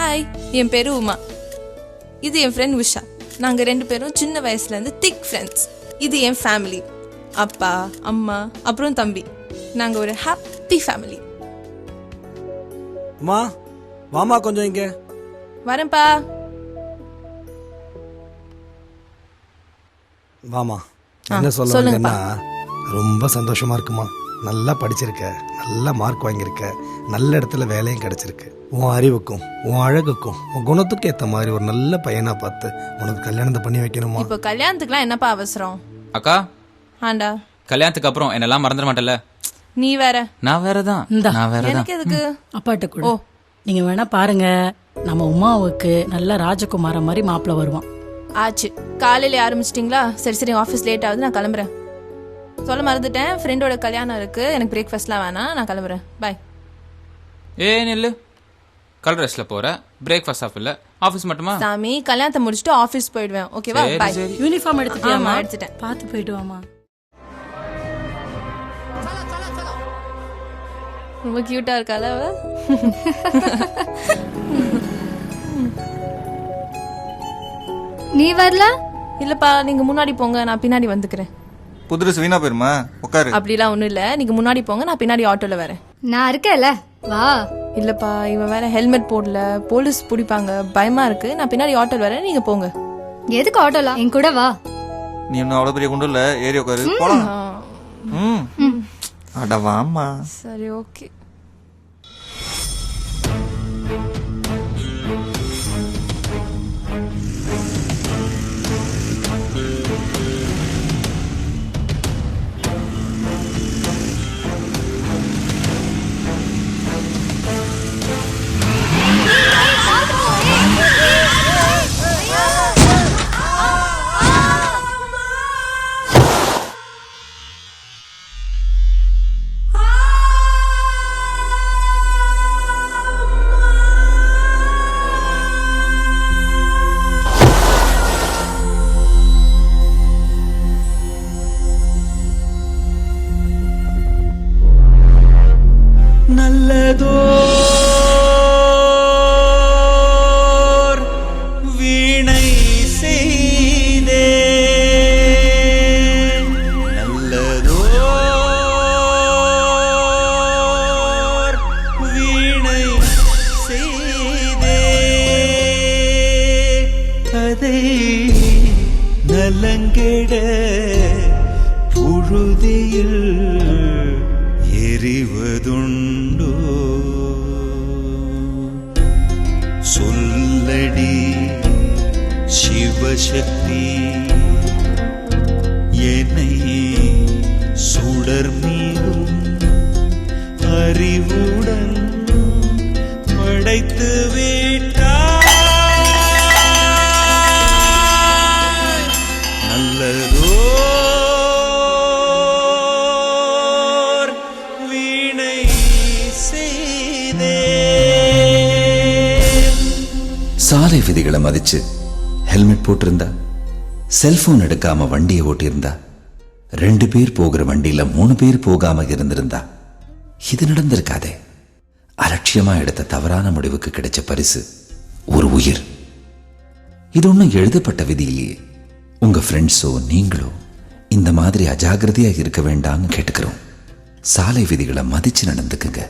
Hi, என் பேரு உமா. இது என் friend Usha. நாங்கள் 2 பேரும் சின்ன வயசுலேருந்து திக் ஃப்ரெண்ட்ஸ். இது என் ஃபேமிலி, அப்பா, அம்மா, அப்புறம் தம்பி. நாங்கள் ஒரு ஹாப்பி ஃபேமிலி. அம்மா வாமா கொஞ்சம் இங்க. வரேன்ப்பா. வாமா. என்ன சொல்லுங்கன்னா ரொம்ப சந்தோஷமா இருக்குமா. நல்லா படிச்சிருக்க, நல்ல மார்க் வாங்கியிருக்க, நல்ல இடத்துல வேலையும் கிடைச்சிருக்கு. உன் அறிவுக்கும் உன் அழகுக்கும் உன் குணத்துக்கும் ஏற்ற மாதிரி ஒரு நல்ல பையனா பார்த்து உனக்கு கல்யாணத்தை பண்ணி வைக்கணுமா. இப்போ கல்யாணத்துக்குலாம் என்னப்பா அவசரம்? அக்கா, ஆண்டா, கல்யாணத்துக்கு அப்புறம் என்னெல்லாம் மறந்துட மாட்டல. நீ வேற. நான் வேறதான். எனக்கு எதுக்கு? அப்பாட்ட கூட நீங்க வேணா பாருங்க, நம்ம உமாவுக்கு நல்ல ராஜகுமார மாதிரி மாப்பிள்ள வருவான். ஆச்சு, காலையில ஆரம்பிச்சிட்டிங்களா? சரி சரி, ஆஃபீஸ் லேட் ஆகுது, நான் கிளம்புறேன். சொல்ல மறந்துட்டேன், ஃப்ரெண்டோட கல்யாணம் இருக்கு, எனக்கு பிரேக்ஃபாஸ்ட்லாம் வேணாம், நான் கிளம்புறேன். பாய். நில்லு. கலர் ட்ரெஸ்ல போற, பிரேக்ஃபாஸ்ட் சாப்பிடல, ஆஃபீஸ் மட்டுமா? சாமி, கல்யாணத்தை முடிச்சுட்டு ஆஃபீஸ் போயிடுவேன். ஓகேவா? பாய். யூனிஃபார்ம் எடுத்துட்டியாமா? எடுத்துட்டேன். பார்த்து போயிட்டு வாமா. ரொம்ப கியூட்டா இருக்கால அவ. நீ வரல? இல்லப்பா, நீங்க முன்னாடி போங்க, நான் பின்னாடி வந்துக்கிறேன். புதுசு வீணா போயிருமா, உட்காரு. அப்படிலாம் ஒண்ணும் இல்ல, நீங்க முன்னாடி போங்க, நான் பின்னாடி ஆட்டோல வரேன். நான் இருக்கேன்ல, வா. இல்லப்பா, இவன் வேற ஹெல்மெட் போடல, போலீஸ் பிடிப்பாங்க, பயமா இருக்கு. நான் பின்னாடி ஆட்டோல வரேன், நீங்க போங்க. எதுக்கு ஆட்டோலாம்? என் கூட வா. நீ இன்னும் அவ்வளவு பெரிய குண்டு இல்ல, ஏறி உட்காரு, போலாம். அட வாமா. சரி, ஓகே. நல்லதோர் வீணை செய்தே, நல்லதோர் வீணை செய்தே, அதை நலங்கெட புழுதியில் எறிவதுண்டோ. சொல்லடி சிவசக்தி, என்னை சுடர் மீதும் அறிவுடன் படைத்து விட்டாய். நல்லதோ சாலை விதிகளை மதிச்சு ஹெல்மெட் போட்டிருந்தா, செல்போன் எடுக்காம வண்டியை ஓட்டியிருந்தா, 2 பேர் போகிற வண்டியில 3 பேர் போகாம இருந்திருந்தா இது நடந்திருக்காதே. அலட்சியமா எடுத்த தவறான முடிவுக்கு கிடைச்ச பரிசு ஒரு உயிர். இது ஒன்னும் எழுதப்பட்ட விதி இல்லையே. உங்க ஃப்ரெண்ட்ஸோ நீங்களோ இந்த மாதிரி அஜாகிரதையா இருக்க வேண்டாம்னு கேட்டுக்கிறோம். சாலை விதிகளை மதிச்சு நடந்துக்குங்க.